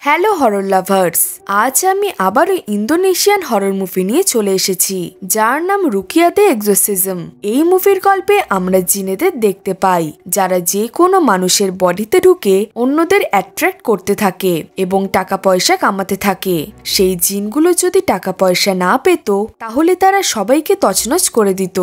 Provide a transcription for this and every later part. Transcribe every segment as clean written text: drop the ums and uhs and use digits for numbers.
Hello horror lovers, আজ আমি আবারও ইন্দোনেশিয়ান হরর মুভি নিয়ে চলে এসেছি, যার নাম রুকিয়া দ্য এক্সোরসিজম। এই মুভির গল্পে আমরা জিনেদের দেখতে পাই, যারা যে কোনো মানুষের বডিতে ঢুকে অন্যদের অ্যাট্রাক্ট করতে থাকে এবং টাকা পয়সা কামাতে থাকে। সেই জিনগুলো যদি টাকা পয়সা না পেত, তাহলে তারা সবাইকে তছনছ করে দিত।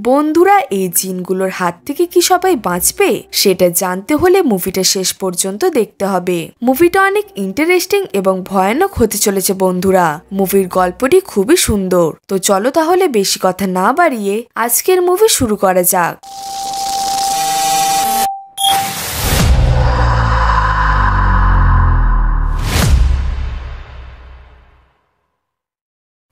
বন্ধুরা, এই জিনগুলোর হাত থেকে কি সবাই বাঁচবে সেটা জানতে হলে মুভিটা শেষ পর্যন্ত দেখতে হবে। মুভিটা অনেক ইন্টারেস্টিং এবং ভয়ানক হতে চলেছে বন্ধুরা। মুভির গল্পটি খুবই সুন্দর। তো চলো তাহলে বেশি কথা না বাড়িয়ে আজকের মুভি শুরু করা যাক।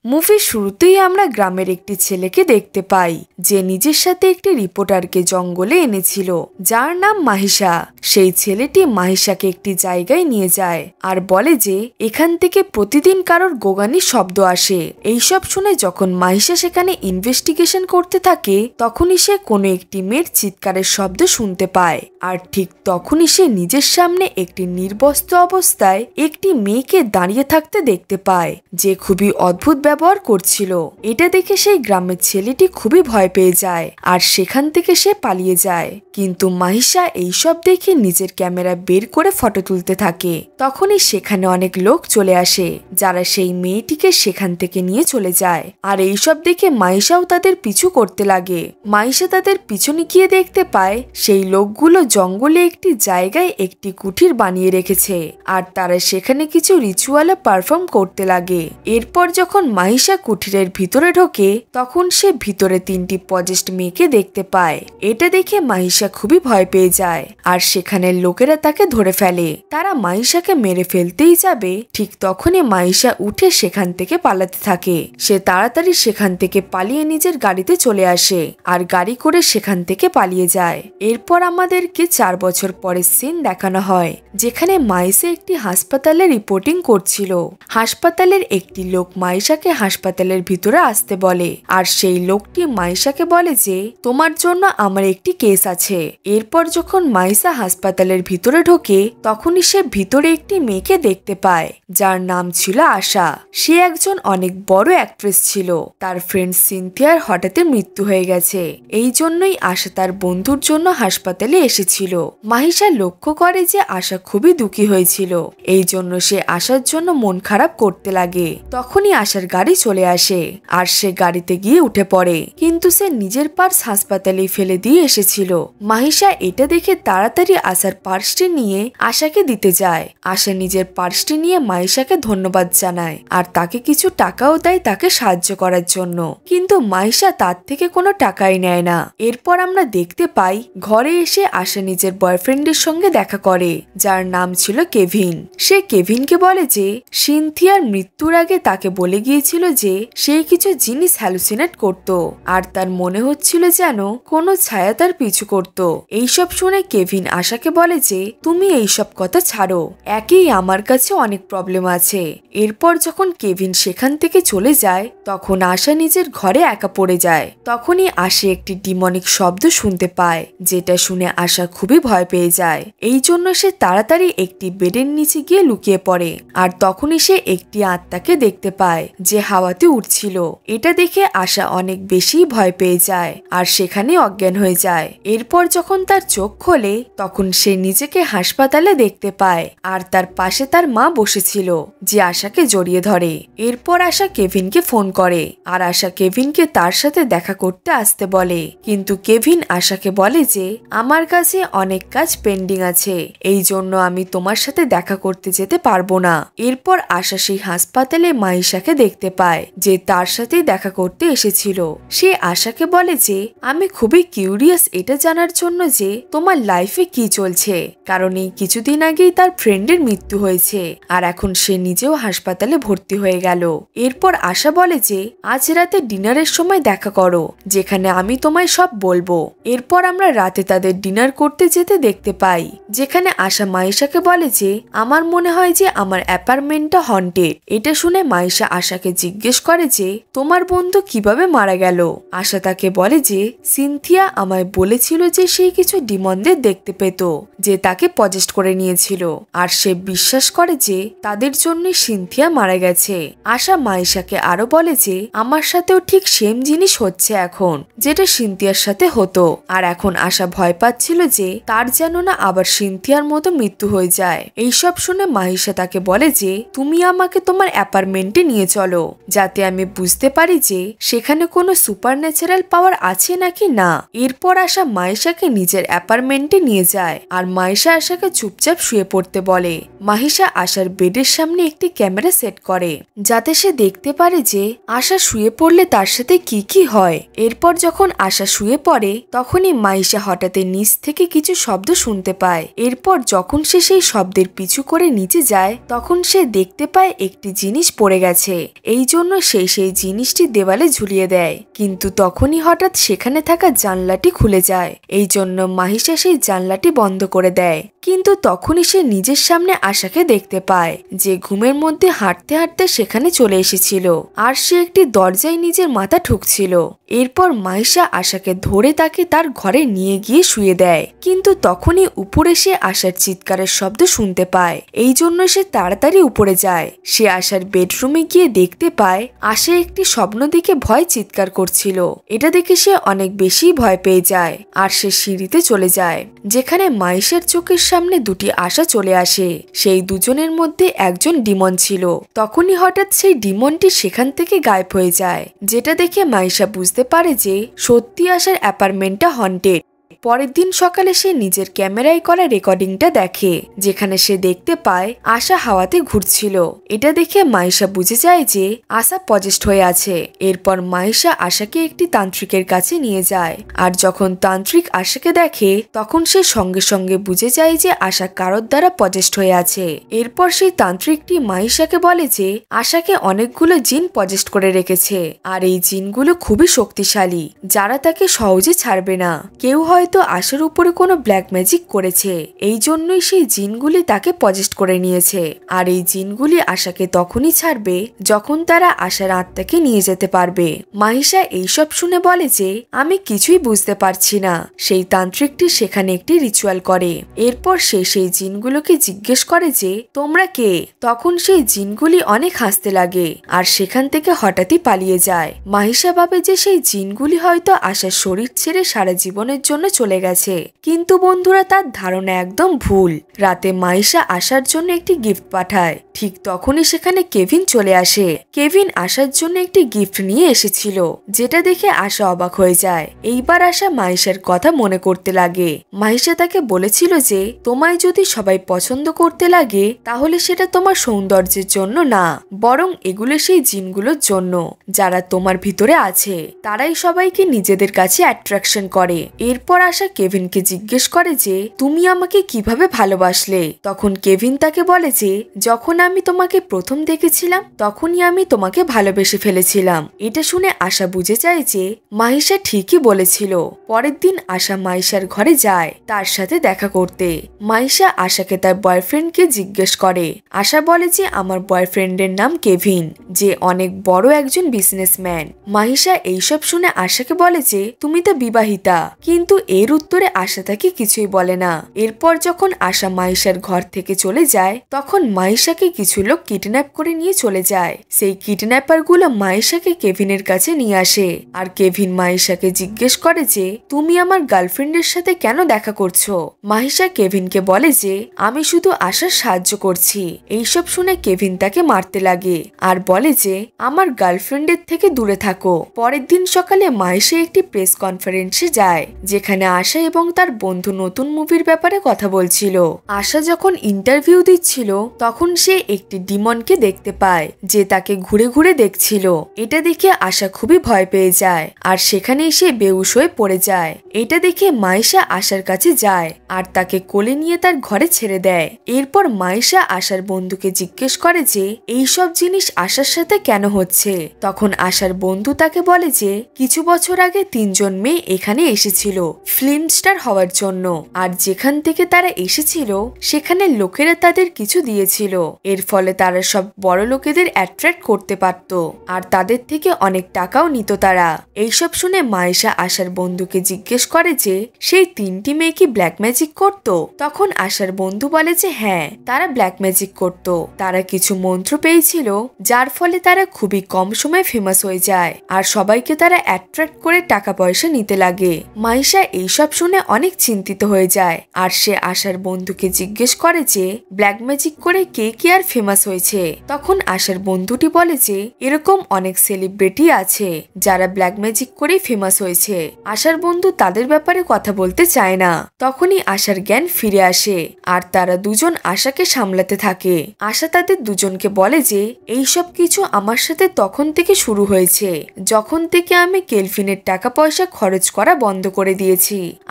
মুভির শুরুতেই আমরা গ্রামের একটি ছেলেকে দেখতে পাই, যে নিজের সাথে একটি রিপোর্টারকে জঙ্গলে এনেছিল, যার নাম মাহিসা। সেই ছেলেটি মাহিসাকে একটি জায়গায় নিয়ে যায় আর বলে যে এখান থেকে প্রতিদিন কারোর গোগানির শব্দ আসে। এইসব শুনে যখন মাহিসা সেখানে ইনভেস্টিগেশন করতে থাকে, তখনই সে কোনো একটি মেয়ের চিৎকারের শব্দ শুনতে পায়। আর ঠিক তখনই সে নিজের সামনে একটি নির্বস্ত্র অবস্থায় একটি মেয়েকে দাঁড়িয়ে থাকতে দেখতে পায়, যে খুবই অদ্ভুত ব্যবহার করছিল। এটা দেখে সেই গ্রামের ছেলেটি খুবই ভয় পেয়ে যায় আর সেখান থেকে সে পালিয়ে যায়। কিন্তু মাহিসা এইসব দেখে নিজের ক্যামেরা বের করে ফটো তুলতে থাকে। তখনই সেখানে অনেক লোক চলে আসে, যারা সেই মেয়েটিকে সেখান থেকে নিয়ে চলে যায়। আর এইসব দেখে মাহিসাও তাদের পিছু করতে লাগে। মাহিসা তাদের পিছনে গিয়ে দেখতে পায় সেই লোকগুলো জঙ্গলে একটি জায়গায় একটি কুঠির বানিয়ে রেখেছে, আর তারা সেখানে কিছু রিচুয়ালে পারফর্ম করতে লাগে। এরপর যখন মাহিসা কুঠিরের ভিতরে ঢোকে, তখন সে ভিতরে তিনটি পজেস্ট মেয়েকে দেখতে পায়। এটা দেখে মাহিসা খুবই ভয় পেয়ে যায় আর সেখানের লোকেরা তাকে ধরে ফেলে। তারা মাহিসাকে মেরে ফেলতেই যাবে, ঠিক তখনই মাহিসা উঠে সেখান থেকে পালাতে থাকে। সে তাড়াতাড়ি সেখান থেকে পালিয়ে নিজের গাড়িতে চলে আসে আর গাড়ি করে সেখান থেকে পালিয়ে যায়। এরপর আমাদেরকে 4 বছর পরের সিন দেখানো হয়, যেখানে মাহিসা একটি হাসপাতালে রিপোর্টিং করছিল। হাসপাতালের একটি লোক মাহিসাকে হাসপাতালের ভিতরে আসতে বলে, আর সেই লোকটি মাহিসাকে বলে যে তোমার জন্য আমার একটি কেস আছে। এরপর যখন মাহিসা হাসপাতালের ভিতরে ঢোকে, তখনই সে ভিতরে একটি মেয়েকে দেখতে পায়, যার নাম ছিল আশা। সে একজন অনেক বড় অ্যাক্ট্রেস ছিল। তার ফ্রেন্ড সিনথিয়ার হঠাৎ মৃত্যু হয়ে গেছে, এই জন্যই আশা তার বন্ধুর জন্য হাসপাতালে এসেছিল। মাহিসা লক্ষ্য করে যে আশা খুবই দুঃখী হয়েছিল, এই জন্য সে আশার জন্য মন খারাপ করতে লাগে। তখনই আশার গাড়ি চলে আসে আর সে গাড়িতে গিয়ে উঠে পড়ে, কিন্তু সে নিজের পার্স হাসপাতালে ফেলে দিয়ে এসেছিল। মাহিসা এটা দেখে তাড়াতাড়ি আশার পার্সটি নিয়ে আশাকে দিতে যায়। আশা নিজের পার্সটি নিয়ে মাহিসাকে ধন্যবাদ জানায় আর তাকে কিছু টাকাও দেয় তাকে সাহায্য করার জন্য, কিন্তু মাহিসা তার থেকে কোনো টাকাই নেয় না। এরপর আমরা দেখতে পাই ঘরে এসে আশা নিজের বয়ফ্রেন্ডের সঙ্গে দেখা করে, যার নাম ছিল কেভিন। সে কেভিনকে বলে যে সিনথিয়ার মৃত্যুর আগে তাকে বলে গিয়েছিল যে সে কিছু জিনিস হ্যালুসিনেট করত, আর তার মনে হচ্ছিল যেন কোনো ছায়া তার পিছু করত। এইসব শুনে কেভিন আশাকে বলে যে তুমি এইসব কথা ছাড়ো, একই আমার কাছে অনেক প্রবলেম আছে। এরপর যখন কেভিন সেখান থেকে চলে যায়, তখন আশা নিজের ঘরে একা পড়ে যায়। তখনই আশা একটি ডিমনিক শব্দ শুনতে পায়, যেটা শুনে আশা খুবই ভয় পেয়ে যায়। এই জন্য সে তাড়াতাড়ি একটি বেডের নিচে গিয়ে লুকিয়ে পড়ে, আর তখনই সে একটি আত্মাকে দেখতে পায় যে হাওয়াতে উঠছিল। এটা দেখে আশা অনেক বেশি ভয় পেয়ে যায় আর সেখানে অজ্ঞান হয়ে যায়। এরপর যখন তার চোখ খোলে, তখন সে নিজেকে হাসপাতালে দেখতে পায় আর তার পাশে তার মা বসেছিল, যে আশাকে জড়িয়ে ধরে। এরপর আশা কেভিনকে ফোন করে আর আশা কেভিনকে তার সাথে দেখা করতে আসতে বলে, কিন্তু কেভিন আশাকে বলে যে আমার কাছে অনেক কাজ পেন্ডিং আছে, এই জন্য আমি তোমার সাথে দেখা করতে যেতে পারবো না। এরপর আশা সেই হাসপাতালে মাহিসাকে দেখতে পায়, যে তার সাথেই দেখা করতে এসেছিল। সে আশাকে বলে যে আমি খুবই কিউরিয়াস এটা জানার জন্য যে তোমার লাইফে কি চলছে, কারণ এই কিছুদিন আগেই তার ফ্রেন্ডের মৃত্যু হয়েছে আর এখন সে নিজেও হাসপাতালে ভর্তি হয়ে গেল। এরপর আশা বলে যে আজ রাতে ডিনারের সময় দেখা করো, যেখানে আমি তোমায় সব বলবো। এরপর আমরা রাতে তাদের ডিনার করতে যেতে দেখতে পাই, যেখানে আশা মাহিসাকে বলে যে আমার মনে হয় যে আমার অ্যাপার্টমেন্টটা হন্টেড। এটা শুনে মাহিসা আশাকে জিজ্ঞেস করে যে তোমার বন্ধু কিভাবে মারা গেল। আশা তাকে বলে যে সিনথিয়া আমায় বলেছিল যে সে কিছু ডিমনদের দেখতে পেত যে তাকে পজেস্ট করে নিয়েছিল, আর সে বিশ্বাস করে যে তাদের জন্যই সিনথিয়া মারা গেছে। আশা মাইশাকে আরো বলে যে আমার সাথেও ঠিক সেম জিনিস হচ্ছে এখন, যেটা সিনথিয়ার সাথে হতো। আর এখন আশা ভয় পাচ্ছিল যে তার যেন না আবার সিনথিয়ার মতো মৃত্যু হয়ে যায়। এইসব শুনে মাহিশা তাকে বলে যে তুমি আমাকে তোমার অ্যাপার্টমেন্টে নিয়ে চলো, যাতে আমি বুঝতে পারি যে সেখানে কোনো সুপারন্যাচারাল পাওয়ার আছে নাকি না। এরপর আশা মাহিশাকে নিজের অ্যাপার্টমেন্টে নিয়ে যায়, আর মাহিশা আশাকে চুপচাপ শুয়ে পড়তে বলে। মাহিশা আশার বেডের সামনে একটি ক্যামেরা সেট করে, যাতে সে দেখতে পারে যে আশা শুয়ে পড়লে তার সাথে কি কি হয়। এরপর যখন আশা শুয়ে পড়ে তখনই মাহিশা হঠাৎ নিচ থেকে কিছু শব্দ শুনতে পায়। এরপর যখন সে সেই শব্দের পিছু করে নিচে যায় তখন সে দেখতে পায় একটি জিনিস পড়ে গেছে। এই জন্য সে সেই জিনিসটি দেওয়ালে ঝুলিয়ে দেয়, কিন্তু তখনই হঠাৎ সেখানে থাকা জানলাটি খুলে যায়। এই জন্য মাহিশা সেই জানলাটি বন্ধ করে দেয়, কিন্তু তখনই সে নিজের সামনে আশাকে দেখতে পায় যে ঘুমের মধ্যে হাঁটতে হাঁটতে সেখানে চলে এসেছিল, আর সে একটি দরজায় নিজের মাথা ঠুকছিল। এরপর মাহিশা আশাকে ধরে তাকে তার ঘরে নিয়ে গিয়ে শুয়ে দেয়, কিন্তু তখনই উপরে সে আশার চিৎকারের শব্দ শুনতে পায়। এই জন্য সে তাড়াতাড়ি উপরে যায়। সে আশার বেডরুমে গিয়ে দেখতে পায় আশা একটি স্বপ্ন দেখে ভয় চিৎকার করছিল। এটা দেখে সে অনেক বেশি ভয় পেয়ে যায়, আর সে সিঁড়িতে চলে যায়, যেখানে মাহিশার চোখের সামনে দুটি আশা চলে আসে। সেই দুজনের মধ্যে একজন ডিমন ছিল। তখনই হঠাৎ সেই ডিমনটি সেখান থেকে গায়েব হয়ে যায়, যেটা দেখে মাহিশা বুঝতে পারে যে সত্যি আশার অ্যাপার্টমেন্টটা হন্টেড। পরের দিন সকালে সে নিজের ক্যামেরায় করা রেকর্ডিংটা দেখে, যেখানে সে দেখতে পায় আশা হাওয়াতে ঘুরছিল। এটা দেখে মাহিশা বুঝে যায় যে আশা পজেস্ট হয়ে আছে। এরপর মাহিশা আশাকে একটি তান্ত্রিকের কাছে নিয়ে যায়, আর যখন তান্ত্রিক আশাকে দেখে তখন সে সঙ্গে সঙ্গে বুঝে যায় যে আশা কারোর দ্বারা পজেস্ট হয়ে আছে। এরপর সেই তান্ত্রিকটি মাহিশাকে বলে যে আশাকে অনেকগুলো জিন পজেস্ট করে রেখেছে, আর এই জিনগুলো খুবই শক্তিশালী, যারা তাকে সহজে ছাড়বে না। কেউ হয়তো আশার উপরে কোনো ব্ল্যাক ম্যাজিক করেছে, এই জন্যই সেই জিনগুলি তাকে পজেস্ট করে নিয়েছে। আর এই জিনগুলি আশাকে তখনই ছাড়বে যখন তারা আশার আত্মাকে নিয়ে যেতে পারবে। মাহিশা এইসব শুনে বলে যে আমি কিছুই বুঝতে পারছি না। সেই তান্ত্রিকটি সেখানে একটি রিচুয়াল করে। এরপর সে সেই জিনগুলোকে জিজ্ঞেস করে যে তোমরা কে। তখন সেই জিনগুলি অনেক হাসতে লাগে, আর সেখান থেকে হঠাৎই পালিয়ে যায়। মাহিশা ভাবে যে সেই জিনগুলি হয়তো আশার শরীর ছেড়ে সারা জীবনের জন্য চলে গেছে, কিন্তু বন্ধুরা তার ধারণা একদম ভুল। রাতে মাহিশা আশার জন্য একটি গিফট পাঠায়। ঠিক তখনই সেখানে কেভিন চলে আসে। কেভিন আশার জন্য একটি গিফট নিয়ে এসেছিল, যেটা দেখে আশা অবাক হয়ে যায়। এইবার আশা মাহিশার কথা মনে করতে লাগে। মাহিশা তাকে বলেছিল যে তোমায় যদি সবাই পছন্দ করতে লাগে তাহলে সেটা তোমার সৌন্দর্যের জন্য না, বরং এগুলো সেই জিনগুলোর জন্য যারা তোমার ভিতরে আছে। তারাই সবাইকে নিজেদের কাছে অ্যাট্রাকশন করে। এরপর আশা কেভিনকে জিজ্ঞেস করে যে তুমি আমাকে কিভাবে ভালোবাসলে। তখন কেভিন তাকে বলে যে যখন আমি তোমাকে প্রথম দেখেছিলাম তখনই আমি তোমাকে ভালোবেসে ফেলেছিলাম। এটা শুনে আশা বুঝে যায় যে মাহিশা ঠিকই বলেছিল। পরের দিন আশা মাহিশার ঘরে যায় তার সাথে দেখা করতে। মাহিশা আশাকে তার বয়ফ্রেন্ডকে জিজ্ঞেস করে। আশা বলে যে আমার বয়ফ্রেন্ডের নাম কেভিন, যে অনেক বড় একজন বিজনেসম্যান। মাহিশা এইসব শুনে আশাকে বলে যে তুমি তো বিবাহিতা, কিন্তু এর উত্তরে আশা তাকে কিছুই বলে না। এরপর যখন আশা মাহিশার ঘর থেকে চলে যায় তখন মাহিশাকে কিছু লোক কিডন্যাপ করে নিয়ে চলে যায়। সেই কিডন্যাপার গুলো মাহিশাকে কেভিনের কাছে নিয়ে আসে, আর কেভিন মাহিশাকে জিজ্ঞেস করে যে তুমি আমার গার্লফ্রেন্ডের সাথে কেন দেখা করছো। মাহিশা কেভিনকে বলে যে আমি শুধু আশার সাহায্য করছি। এইসব শুনে কেভিন তাকে মারতে লাগে, আর বলে যে আমার গার্লফ্রেন্ডের থেকে দূরে থাকো। পরের দিন সকালে মাহিশা একটি প্রেস কনফারেন্সে যায়, যেখানে আশা এবং তার বন্ধু নতুন মুভির ব্যাপারে কথা বলছিল। আশা যখন ইন্টারভিউ দিচ্ছিল তখন সে একটি ডিমনকে দেখতে পায় যে তাকে ঘুরে ঘুরে দেখছিল। এটা দেখে আশা খুবই ভয় পেয়ে যায়, আর সেখানে সে বেহুশ হয়ে পড়ে যায়। এটা দেখে মাহিশা আশার কাছে যায় আর তাকে কোলে নিয়ে তার ঘরে ছেড়ে দেয়। এরপর মাহিশা আশার বন্ধুকে জিজ্ঞেস করে যে এইসব জিনিস আশার সাথে কেন হচ্ছে। তখন আশার বন্ধু তাকে বলে যে কিছু বছর আগে 3 জন মেয়ে এখানে এসেছিল ফিল্ম স্টার হওয়ার জন্য। আর যেখান থেকে তারা এসেছিল সেখানে লোকেরা তাদের কিছু দিয়েছিল, এর ফলে তারা সব বড় লোকেদের অ্যাট্রাক্ট করতে পারত আর তাদের থেকে অনেক টাকাও নিত তারা। এইসব শুনে মাইশা আশার বন্ধুকে জিজ্ঞেস করে যে সেই 3টি মেয়ে কি ব্ল্যাক ম্যাজিক করত। তখন আশার বন্ধু বলে যে হ্যাঁ, তারা ব্ল্যাক ম্যাজিক করত। তারা কিছু মন্ত্র পেয়েছিল যার ফলে তারা খুবই কম সময়ে ফেমাস হয়ে যায় আর সবাইকে তারা অ্যাট্রাক্ট করে টাকা পয়সা নিতে লাগে। মাইশা এইসব শুনে অনেক চিন্তিত হয়ে যায় আর সে আশার বন্ধুকে জিজ্ঞেস করে যে ব্ল্যাক ম্যাজিক করে কে কে আর ফেমাস হয়েছে। তখন আশার বন্ধুটি বলে যে এরকম অনেক সেলিব্রিটি আছে যারা ব্ল্যাক ম্যাজিক করেই ফেমাস হয়েছে। আশার বন্ধু তাদের ব্যাপারে কথা বলতে চায় না। তখনই আশার জ্ঞান ফিরে আসে আর তারা দুজন আশাকে সামলাতে থাকে। আশা তাদের দুজনকে বলে যে এই সব কিছু আমার সাথে তখন থেকে শুরু হয়েছে যখন থেকে আমি কেলভিনের টাকা পয়সা খরচ করা বন্ধ করে দিয়েছি।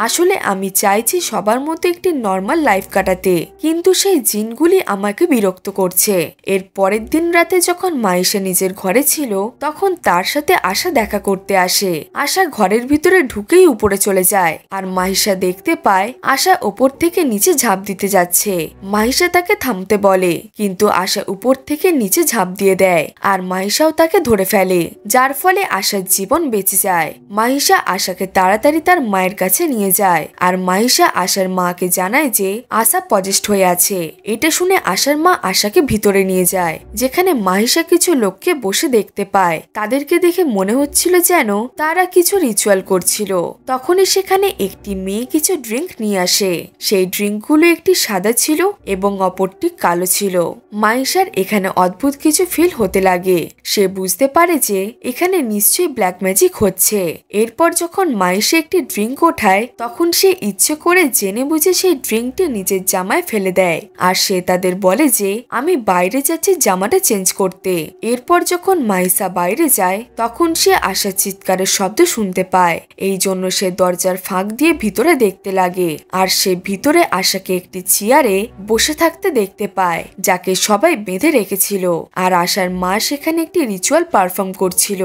আসলে আমি চাইছি সবার মতো একটি নর্মাল লাইফ কাটাতে, কিন্তু সেই জিনগুলি আমাকে বিরক্ত করছে। এর পরের দিন রাতে যখন মাইশা নিজের ঘরে ছিল তখন তার সাথে আশা দেখা করতে আসে। আশা ঘরের ভিতরে ঢুকেই উপরে চলে যায় আর মাইশা দেখতে পায় আশা ওপর থেকে নিচে ঝাঁপ দিতে যাচ্ছে। মাইশা তাকে থামতে বলে কিন্তু আশা উপর থেকে নিচে ঝাঁপ দিয়ে দেয় আর মাইশাও তাকে ধরে ফেলে, যার ফলে আশার জীবন বেঁচে যায়। মাইশা আশাকে তাড়াতাড়ি তার মায়ের কাছে নিয়ে যায় আর মাইশা আশার মাকে জানায় যে আশা পজেস্ট হয়ে আছে। এটা শুনে আশার মা আশাকে ভিতরে নিয়ে যায়, যেখানে মাইশা কিছু লোককে বসে দেখতে পায়। তাদেরকে দেখে মনে হচ্ছিল যেন তারা কিছু রিচুয়াল করছিল। তখনই সেখানে একটি মেয়ে কিছু ড্রিঙ্ক নিয়ে আসে। সেই ড্রিঙ্কগুলো একটি সাদা ছিল এবং অপরটি কালো ছিল। মাইশার এখানে অদ্ভুত কিছু ফিল হতে লাগে। সে বুঝতে পারে যে এখানে নিশ্চয়ই ব্ল্যাক ম্যাজিক হচ্ছে। এরপর যখন মাইশা একটি ড্রিঙ্ক ওঠায় তখন সে ইচ্ছে করে জেনে বুঝে সেই ড্রিঙ্কটি নিজের জামায় ফেলে দেয় আর সে তাদের বলে যে আমি বাইরে যাচ্ছি জামাটা চেঞ্জ করতে। এরপর যখন মাইশা বাইরে যায় তখন সে আশার চিৎকারের শব্দ শুনতে পায়। এই জন্য সে দরজার ফাঁক দিয়ে ভিতরে দেখতে লাগে আর সে ভিতরে আশাকে একটি চেয়ারে বসে থাকতে দেখতে পায় যাকে সবাই বেঁধে রেখেছিল আর আশার মা সেখানে একটি রিচুয়াল পারফর্ম করছিল।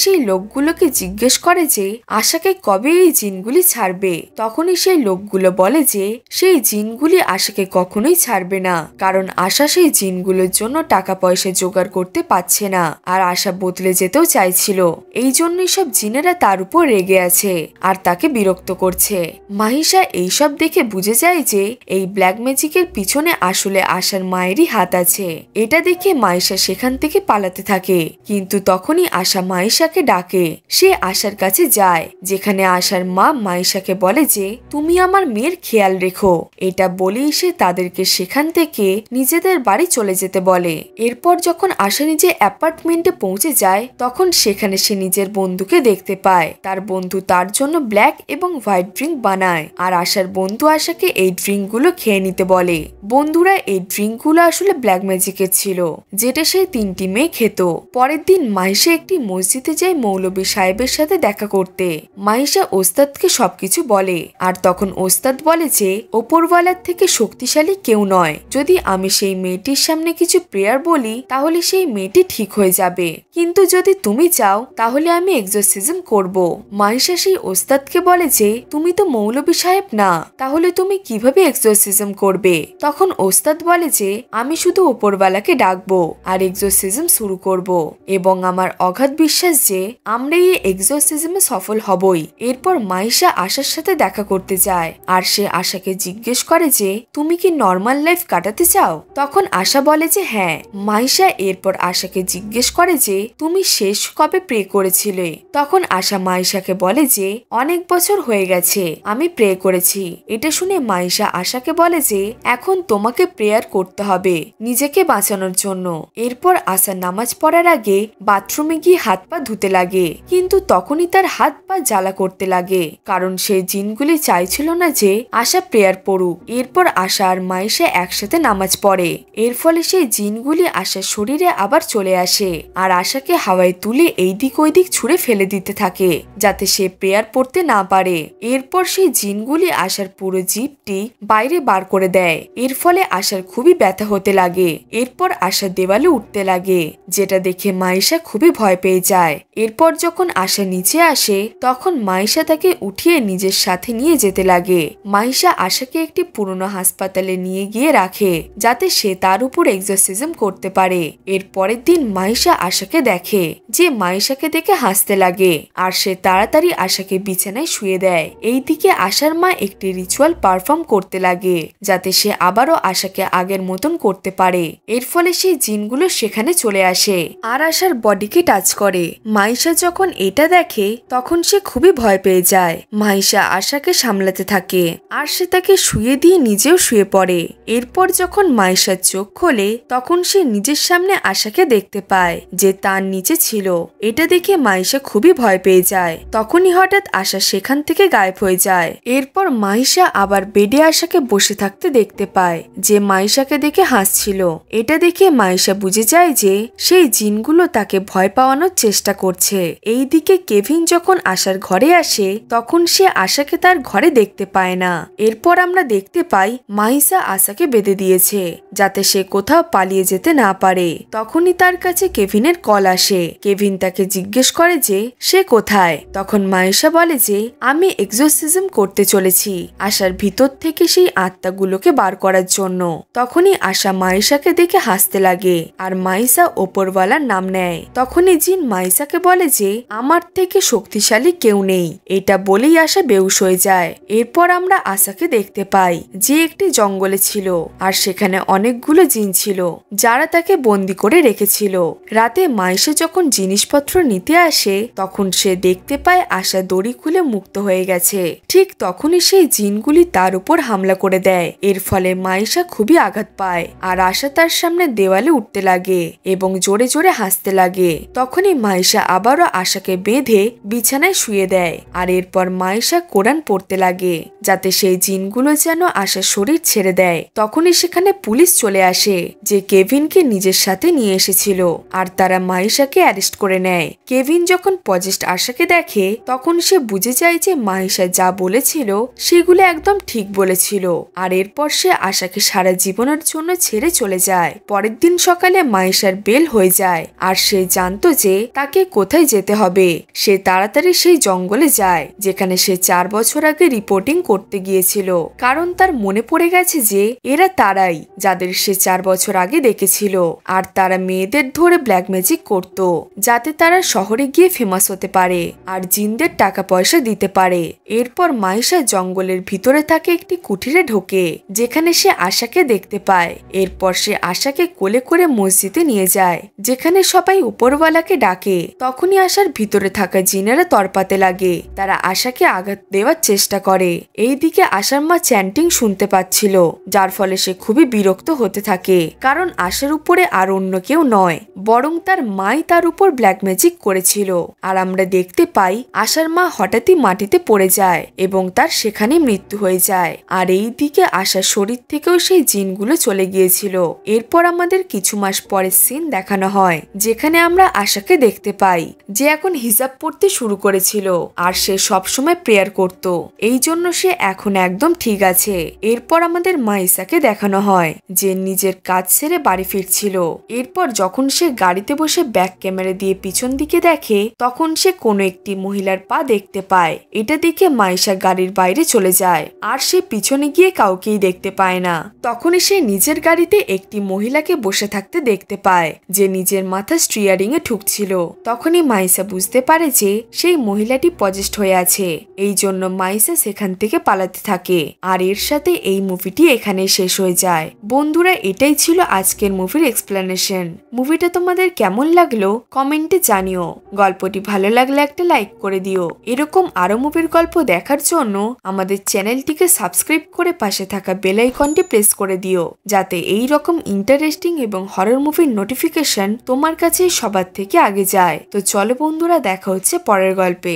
সেই লোকগুলোকে জিজ্ঞেস করে যে আশাকে কবে এই জিনগুলি ছাড়বে। তখনই সেই লোকগুলো বলে যে সেই জিনগুলি আশাকে কখনোই ছাড়বে না, কারণ আশা সেই জিনগুলোর জন্য টাকা পয়সা জোগাড় করতে পারছে না আর আশা বদলে যেতেও চাইছিল। এই জন্যই সব জিনেরা তার উপর রেগে আছে আর তাকে বিরক্ত করছে। মাহিশা এইসব দেখে বুঝে যায় যে এই ব্ল্যাক ম্যাজিকের পিছনে আসলে আশার মায়েরই হাত আছে। এটা দেখে মাইশা সেখান থেকে পালাতে থাকে, কিন্তু তখনই আশা মাইশাকে ডাকে। সে আশার কাছে যায়, যেখানে আশার মা মাইশাকে বলে যে তুমি আমার মেয়ের খেয়াল রেখো। এটা বলেই সে তাদেরকে সেখান থেকে নিজেদের বাড়ি চলে যেতে বলে। এরপর যখন আশা নিজে অ্যাপার্টমেন্টে পৌঁছে যায় তখন সেখানে সে নিজের বন্ধুকে দেখতে পায়। তার বন্ধু তার জন্য ব্ল্যাক এবং হোয়াইট ড্রিঙ্ক বানায় আর আশার বন্ধু আশাকে এই ড্রিঙ্কগুলো খেয়ে নিতে বলে। বন্ধুরা এই ড্রিঙ্কগুলো আসলে ব্ল্যাক ম্যাজিকের ছিল, যেটা সেই 3টি মেয়ে খেত। পরের দিন মাইশা একটি মসজিদে যায় মৌলবী সাহেবের সাথে দেখা করতে। মাইশা ওস্তাদকে সবকিছু বলে আর তখন ওস্তাদ বলে যে ওপরওয়ালার থেকে শক্তিশালী কেউ নয়। যদি আমি সেই মেয়েটির সামনে কিছু প্রেয়ার বলি তাহলে সেই মেয়েটি ঠিক হয়ে যাবে, কিন্তু যদি তুমি চাও তাহলে আমি এক্সোরসিজম করব। মাইশা সেই ওস্তাদকে বলে যে তুমি তো মৌলবী সাহেব না, তাহলে তুমি কিভাবে এক্সোরসিজম করবে। তখন ওস্তাদ বলে যে আমি শুধু ওপরওয়ালাকে ডাকবো আর এক্সোরসিজম শুরু করব এবং আমার অগাধ বিশ্বাস যে আমরা এই এক্সোরসিজমে সফল হবই। এরপর মাইশা আশার সাথে দেখা করতে যায় আর সে আশাকে জিজ্ঞেস করে যে তুমি কি নর্মাল লাইফ কাটাতে চাও। তখন আশা বলে যে হ্যাঁ। মাইশা এরপর আশাকে জিজ্ঞেস করে যে তুমি শেষ কবে প্রে করেছিলে। তখন আশা মাইশাকে বলে যে অনেক বছর হয়ে গেছে আমি প্রে করেছি। এটা শুনে মাইশা আশাকে বলে যে এখন তোমাকে প্রেয়ার করতে হবে নিজেকে বাঁচানোর জন্য। এরপর আশা নামাজ পড়ার আগে বাথরুমে গিয়ে হাত পা ধুতে লাগে, কিন্তু তখনই তার হাত পা জ্বালা করতে লাগে, কারণ সেই জিনগুলি চাইছিল না যে আশা প্রেয়ার পড়ুক। এরপর আশা আর মাইশা একসাথে নামাজ পড়ে। এর ফলে সেই জিনগুলি আশার শরীরে আবার চলে আসে আর আশাকে হাওয়ায় তুলে এই দিক ওই দিক ছুঁড়ে ফেলে দিতে থাকে যাতে সে প্রেয়ার পড়তে না পারে। এরপর সেই জিনগুলি আশার পুরো জিভটি বাইরে বার করে দেয়। এর ফলে আশার খুবই ব্যথা হতে লাগে। এরপর আশা দেওয়ালে উঠতে লাগে, যেটা দেখে মাইশা খুবই ভয় পেয়ে যায়। এরপর যখন আশা নিচে আসে তখন মাইশা তাকে উঠিয়ে নিজের সাথে নিয়ে যেতে লাগে। মাহিষা আশাকে একটি পুরনো হাসপাতালে নিয়ে গিয়ে রাখে যাতে সে তার উপর এক্সরসিজম করতে পারে। এর পরের দিন মাহিষা আশাকে দেখে যে মাহিষাকে দেখে হাসতে লাগে আর সে তাড়াতাড়ি আশাকে বিছানায় শুয়ে দেয়। এইদিকে আশার মা একটি রিচুয়াল পারফর্ম করতে লাগে যাতে সে আবারও আশাকে আগের মতন করতে পারে। এর ফলে সেই জিনগুলো সেখানে চলে আসে আর আশার বডিকে টাচ করে। মাহিষা যখন এটা দেখে তখন সে খুবই ভয় পেয়ে যায়। মাহিষা আশাকে সামলাতে থাকে আর সে তাকে শুয়ে দিয়ে নিজেও শুয়ে পড়ে। এরপর যখন মাহিষার চোখ খোলে তখন সে নিজের সামনে আশাকে দেখতে পায় যে তার নিচে ছিল। এটা দেখে মাহিষা খুবই ভয় পেয়ে যায়। তখনই হঠাৎ আশা সেখান থেকে গায়েব হয়ে যায়। এরপর মাহিষা আবার বেডে আশাকে বসে থাকতে দেখতে পায় যে মাহিষাকে দেখে হাসছিল। এটা দেখে মাহিষা বুঝে যায় যে সেই জিনগুলো তাকে ভয় পাওয়ানোর চেষ্টা করছে। এইদিকে কেভিন যখন আশার ঘরে আসে তখন সে আশাকে তার ঘরে দেখতে পায় না। এরপর আমরা দেখতে পাই মাহিষা আশাকে বেঁধে দিয়েছে যাতে সে কোথাও পালিয়ে যেতে না পারে। তখনই তার কাছে কেভিনের কল আসে। কেভিন তাকে জিজ্ঞেস করে যে সে কোথায়। তখন মাহিষা বলে যে আমি এক্সরসিজম করতে চলেছি আশার ভিতর থেকে সেই আত্মাগুলোকে বার করার জন্য। তখনই আশা মাহিষাকে দেখে হাসতে লাগে আর মাহিষা ওপরওয়ালার নাম নেয়। তখনই জিন মাহিষাকে বলে যে আমার থেকে শক্তিশালী কেউ নেই। এটা বলেই আশা বেহুশ হয়ে যায়। এরপর আমরা আশাকে দেখতে পাই যে একটি জঙ্গলে ছিল আর সেখানে অনেকগুলো জিন ছিল যারা তাকে বন্দি করে রেখেছিল। রাতে মাহিষা যখন জিনিসপত্র নিতে আসে তখন সে দেখতে পায় আশা দড়ি খুলে মুক্ত হয়ে গেছে। ঠিক তখনই সেই জিনগুলি তার উপর হামলা করে দেয়। এর ফলে মাহিষা খুবই আঘাত পায় আর আশা তার সামনে দেওয়ালে উঠতে লাগে এবং জোরে জোরে হাসতে লাগে। তখনই মাহিষা আবারও আশাকে বেঁধে বিছানায় শুয়ে দেয় আর এরপর মাহিষা কোরআন পড়তে লাগে যাতে সেই জিনগুলো যেন আশার শরীর ছেড়ে দেয়। তখনই সেখানে পুলিশ চলে আসে যে কেভিনকে নিজের সাথে নিয়ে এসেছিল আর তারা মাহিষাকে অ্যারেস্ট করে নেয়। কেভিন যখন পজেস্ট আশাকে দেখে তখন সে বুঝে যায় যে মাহিষা যা বলেছিল সেগুলো একদম ঠিক বলেছিল আর এরপর সে আশাকে সারা জীবনের জন্য ছেড়ে চলে যায়। পরের দিন সকালে মাহিষার বেল হয়ে যায় আর সে জানতো যে তাকে কোথায় যেতে হবে। সে তাড়াতাড়ি সেই জঙ্গলে যায় যেখানে সে 4 বছর আগে রিপোর্টিং করতে গিয়েছিল, কারণ তার মনে পড়ে গেছে যে এরা তারাই যাদের সে 4 বছর আগে দেখেছিল আর তারা মেয়েদের ধরে ব্ল্যাক ম্যাজিক করত যাতে তারা শহরে গিয়ে ফেমাস হতে পারে আর জিনদের টাকা পয়সা দিতে পারে। এরপর মাহিষা জঙ্গলের ভিতরে থাকে একটি কুঠিরে ঢোকে যেখানে সে আশাকে দেখতে পায়। এরপর সে আশাকে কোলে করে মসজিদে নিয়ে যায় যেখানে সবাই উপরওয়ালাকে ডাকে। তখনই আশার ভিতরে থাকা জিনেরা তরপাতে লাগে। তারা আশাকে আঘাত দেওয়ার চেষ্টা করে। এইদিকে আশার মা চ্যান্টিং শুনতে পাচ্ছিল যার ফলে সে খুবই বিরক্ত হতে থাকে, কারণ আশার উপরে আর অন্য কেউ নয় বরং তার মাই তার উপর ব্ল্যাক ম্যাজিক করেছিল। আর আমরা দেখতে পাই আশার মা হঠাৎই মাটিতে পড়ে যায় এবং তার সেখানে মৃত্যু হয়ে যায়। আর এই দিকে আশার শরীর থেকেও সেই জিনগুলো চলে গিয়েছিল। এরপর আমাদের কিছু মাস পরের সিন দেখানো হয় যেখানে আমরা আশাকে দেখতে পাই যে এখন হিজাব পড়তে শুরু করেছিল আর সে সবসময় প্রেয়ার করত, এই জন্য সে এখন একদম ঠিক আছে। এরপর আমাদের মাহিষাকে দেখানো হয় যে নিজের কাজ ছেড়ে বাড়ি ফিরছিল। এরপর যখন সে গাড়িতে বসে ব্যাক ক্যামেরা দিয়ে পিছন দিকে দেখে তখন সে কোনো একটি মহিলার পা দেখতে পায়। এটা দেখে মাহিষা গাড়ির বাইরে চলে যায় আর সে পিছনে গিয়ে কাউকেই দেখতে পায় না। তখনই সে নিজের গাড়িতে একটি মহিলাকে বসে থাকতে দেখতে পায় যে নিজের মাথা স্টিয়ারিং এ ঠুকছিল। তখনই মাহিষা বুঝতে পারে যে সেই মহিলাটি পজেস্ট হয়ে আছে, এই জন্য মাহিষা সেখান থেকে পালাতে থাকে। আর এর সাথে এই মুভিটি এখানে শেষ হয়ে যায়। বন্ধুরা, এটাই ছিল আজকের মুভির এক্সপ্লেনেশন। মুভিটা তোমাদের কেমন লাগলো কমেন্টে জানিও। গল্পটি ভালো লাগলে একটা লাইক করে দিও। এরকম আরো মুভির গল্প দেখার জন্য আমাদের চ্যানেলটিকে সাবস্ক্রাইব করে পাশে থাকা বেল আইকনটি প্রেস করে দিও যাতে এই রকম ইন্টারেস্টিং এবং হরর মুভির নোটিফিকেশন তোমার কাছে সবার থেকে আগে যায়। তো চলো বন্ধুরা, দেখা হচ্ছে পরের গল্পে।